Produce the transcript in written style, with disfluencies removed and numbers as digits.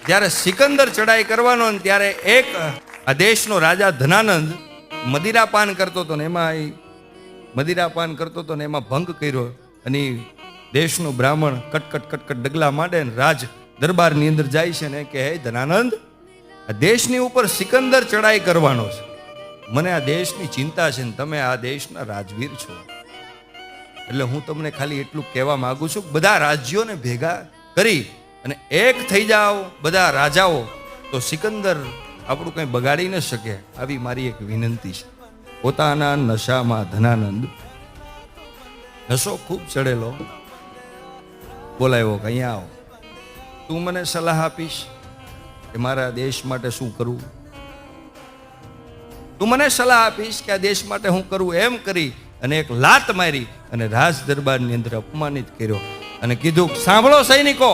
જ્યારે સિકંદર ચડાઈ કરવાનો ને ત્યારે એક આ દેશનો રાજા ધનાનંદ મદિરાપાન કરતો હતો ને એમાં મદિરાપાન કરતો હતો ને એમાં ભંગ કર્યો અને દેશનો બ્રાહ્મણ કટકટ કટકટ ડગલા માંડે ને રાજ દરબારની અંદર જાય છે ને કે હે ધનાનંદ, આ દેશની ઉપર સિકંદર ચડાઈ કરવાનો છે, મને આ દેશની ચિંતા છે ને તમે આ દેશના રાજવીર છો, એટલે હું તમને ખાલી એટલું કહેવા માંગુ છું કે બધા રાજ્યોને ભેગા કરી અને એક થઈ જાઓ બધા રાજાઓ, તો સિકંદર આપણું કંઈ બગાડી ન શકે. આવી મારી એક વિનંતી છે. પોતાના નશામાં ધનાનંદ નશો ખૂબ ચડેલો બોલાવ્યો કે અહીંયા આવો, તું મને સલાહ આપીશ કે મારા દેશ માટે શું કરવું, તું મને સલાહ આપીશ કે આ દેશ માટે હું કરવું. એમ કરી અને એક લાત મારી અને રાજ દરબારની અંદર અપમાનિત કર્યો અને કીધું, સાંભળો સૈનિકો,